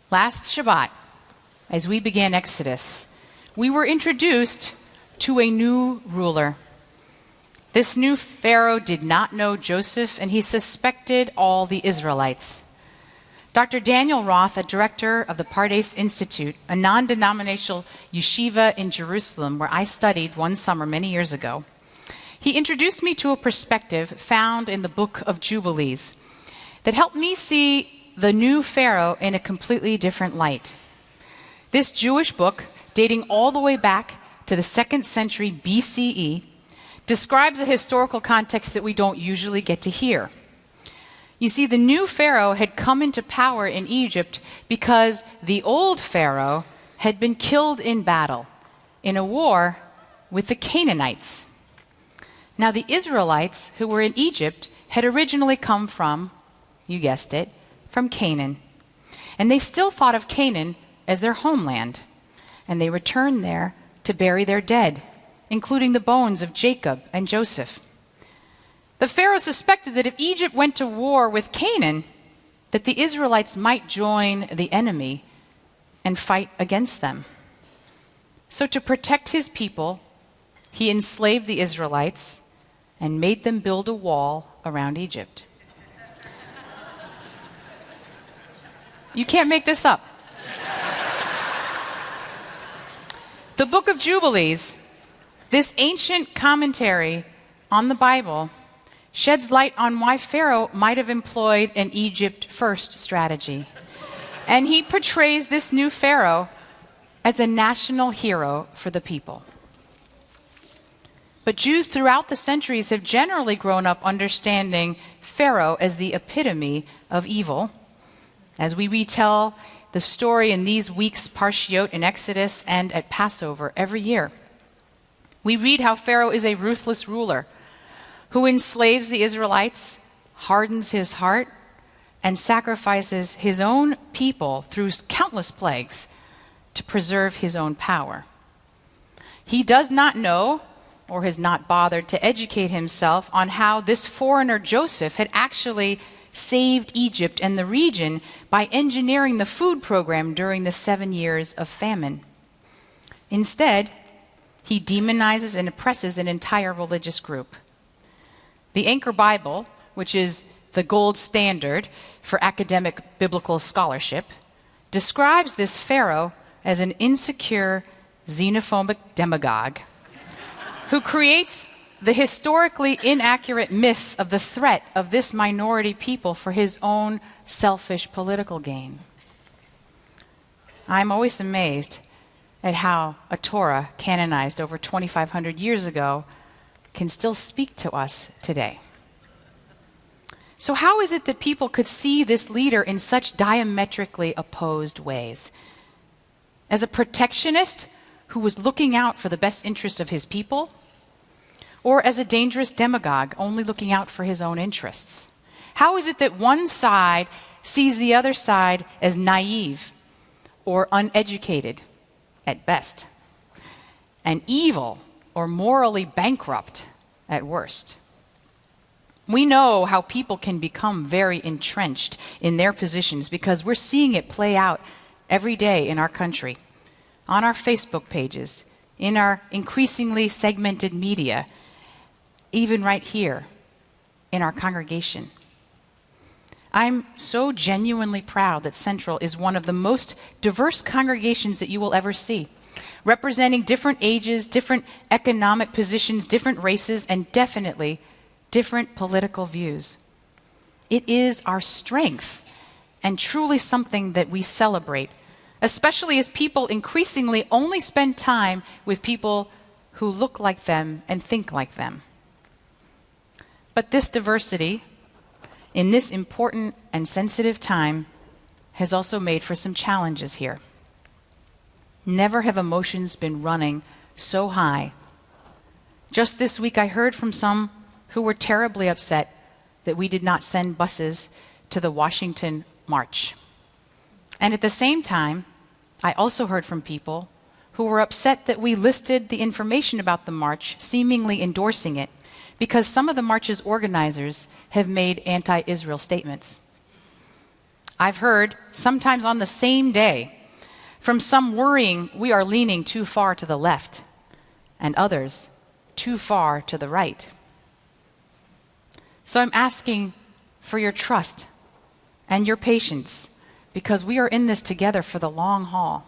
Last Shabbat, as we began Exodus, we were introduced to a new ruler. This new Pharaoh did not know Joseph, and he suspected all the Israelites. Dr. Daniel Roth, a director of the Pardes Institute, a non-denominational yeshiva in Jerusalem where I studied one summer many years ago, he introduced me to a perspective found in the Book of Jubilees that helped me see the new Pharaoh in a completely different light. This Jewish book, dating all the way back to the 2nd century BCE, describes a historical context that we don't usually get to hear. You see, the new Pharaoh had come into power in Egypt because the old Pharaoh had been killed in battle in a war with the Canaanites. Now, the Israelites who were in Egypt had originally come from, you guessed it, from Canaan. And they still thought of Canaan as their homeland. And they returned there to bury their dead, including the bones of Jacob and Joseph. The Pharaoh suspected that if Egypt went to war with Canaan, that the Israelites might join the enemy and fight against them. So to protect his people, he enslaved the Israelites and made them build a wall around Egypt. You can't make this up. The Book of Jubilees, this ancient commentary on the Bible, sheds light on why Pharaoh might have employed an Egypt first strategy. And he portrays this new Pharaoh as a national hero for the people. But Jews throughout the centuries have generally grown up understanding Pharaoh as the epitome of evil. As we retell the story in these weeks, Parashat in Exodus and at Passover every year, we read how Pharaoh is a ruthless ruler who enslaves the Israelites, hardens his heart, and sacrifices his own people through countless plagues to preserve his own power. He does not know, or has not bothered to educate himself on how this foreigner Joseph had actually saved Egypt and the region by engineering the food program during the 7 years of famine. Instead, he demonizes and oppresses an entire religious group. The Anchor Bible, which is the gold standard for academic biblical scholarship, describes this Pharaoh as an insecure, xenophobic demagogue who creates the historically inaccurate myth of the threat of this minority people for his own selfish political gain. I'm always amazed at how a Torah canonized over 2,500 years ago can still speak to us today. So how is it that people could see this leader in such diametrically opposed ways? As a protectionist who was looking out for the best interest of his people, or as a dangerous demagogue only looking out for his own interests? How is it that one side sees the other side as naive or uneducated at best, and evil or morally bankrupt at worst? We know how people can become very entrenched in their positions because we're seeing it play out every day in our country, on our Facebook pages, in our increasingly segmented media, even right here in our congregation. I'm so genuinely proud that Central is one of the most diverse congregations that you will ever see, representing different ages, different economic positions, different races, and definitely different political views. It is our strength and truly something that we celebrate, especially as people increasingly only spend time with people who look like them and think like them. But this diversity, in this important and sensitive time, has also made for some challenges here. Never have emotions been running so high. Just this week, I heard from some who were terribly upset that we did not send buses to the Washington March. And at the same time, I also heard from people who were upset that we listed the information about the march, seemingly endorsing it, because some of the march's organizers have made anti-Israel statements. I've heard, sometimes on the same day, from some worrying we are leaning too far to the left, and others too far to the right. So I'm asking for your trust and your patience, because we are in this together for the long haul.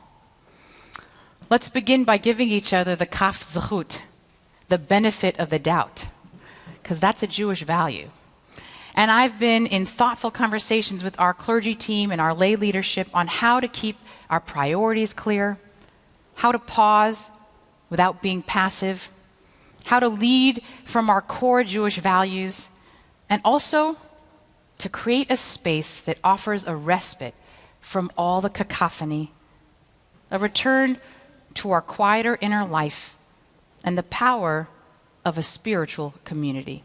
Let's begin by giving each other the kaf zechut, the benefit of the doubt, because that's a Jewish value. And I've been in thoughtful conversations with our clergy team and our lay leadership on how to keep our priorities clear, how to pause without being passive, how to lead from our core Jewish values, and also to create a space that offers a respite from all the cacophony, a return to our quieter inner life and the power of a spiritual community.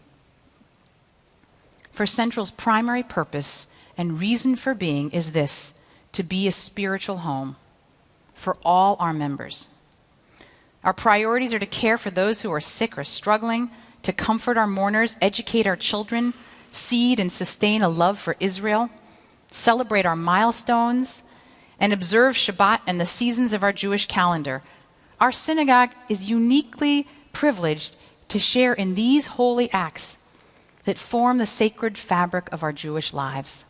For Central's primary purpose and reason for being is this: to be a spiritual home for all our members. Our priorities are to care for those who are sick or struggling, to comfort our mourners, educate our children, seed and sustain a love for Israel, celebrate our milestones, and observe Shabbat and the seasons of our Jewish calendar. Our synagogue is uniquely privileged to share in these holy acts that form the sacred fabric of our Jewish lives.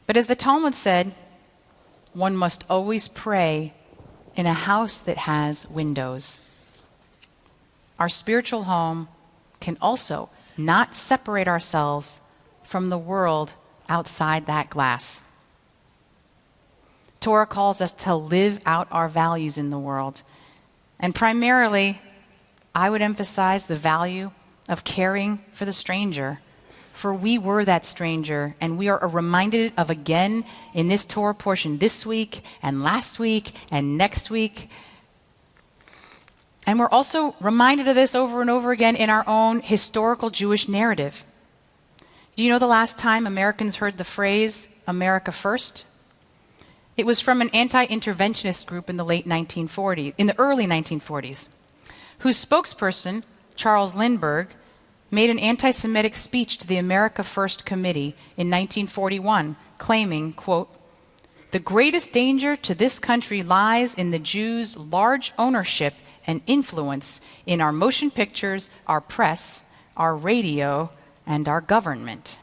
But as the Talmud said, one must always pray in a house that has windows. Our spiritual home can also not separate ourselves from the world outside that glass. Torah calls us to live out our values in the world. And primarily, I would emphasize the value of caring for the stranger. For we were that stranger, and we are reminded of again in this Torah portion this week and last week and next week. And we're also reminded of this over and over again in our own historical Jewish narrative. Do you know the last time Americans heard the phrase, America First? It was from an anti-interventionist group in the early 1940s, whose spokesperson, Charles Lindbergh, made an anti-Semitic speech to the America First Committee in 1941, claiming, quote, "The greatest danger to this country lies in the Jews' large ownership and influence in our motion pictures, our press, our radio, and our government."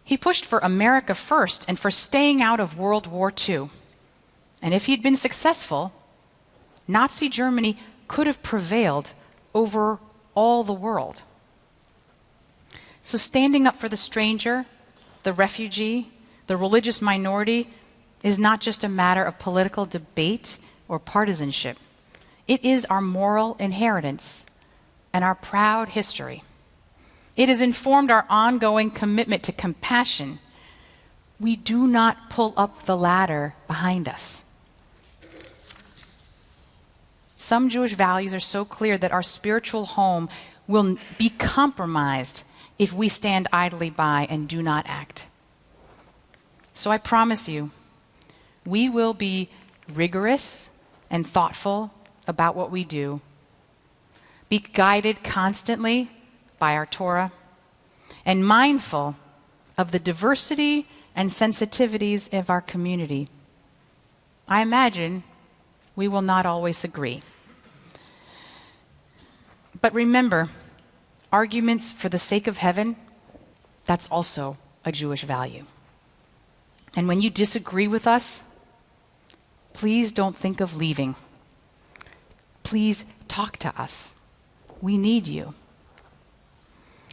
He pushed for America first and for staying out of World War II. And if he'd been successful, Nazi Germany could have prevailed over all the world. So standing up for the stranger, the refugee, the religious minority is not just a matter of political debate or partisanship. It is our moral inheritance and our proud history. It has informed our ongoing commitment to compassion. We do not pull up the ladder behind us. Some Jewish values are so clear that our spiritual home will be compromised if we stand idly by and do not act. So I promise you, we will be rigorous and thoughtful about what we do, be guided constantly by our Torah, and mindful of the diversity and sensitivities of our community. I imagine we will not always agree. But remember, arguments for the sake of heaven, that's also a Jewish value. And when you disagree with us, please don't think of leaving. Please talk to us. We need you.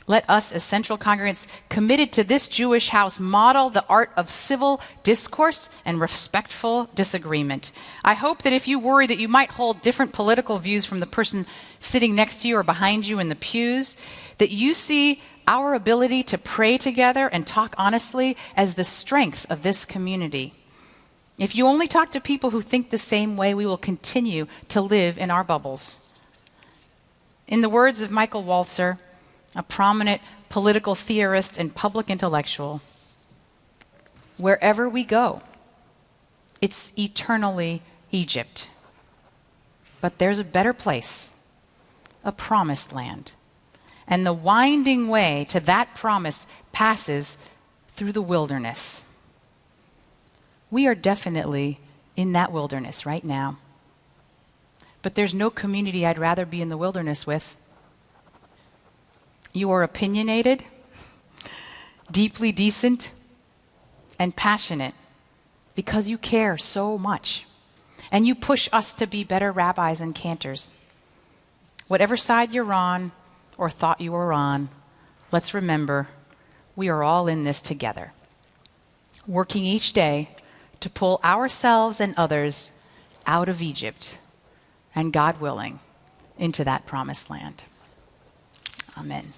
Let us, as Central congregants committed to this Jewish house, model the art of civil discourse and respectful disagreement. I hope that if you worry that you might hold different political views from the person sitting next to you or behind you in the pews, that you see our ability to pray together and talk honestly as the strength of this community. If you only talk to people who think the same way, we will continue to live in our bubbles. In the words of Michael Walzer, a prominent political theorist and public intellectual, wherever we go, it's eternally Egypt. But there's a better place, a promised land. And the winding way to that promise passes through the wilderness. We are definitely in that wilderness right now. But there's no community I'd rather be in the wilderness with. You are opinionated, deeply decent, and passionate because you care so much. And you push us to be better rabbis and cantors. Whatever side you're on or thought you were on, let's remember we are all in this together, working each day to pull ourselves and others out of Egypt and, God willing, into that promised land. Amen.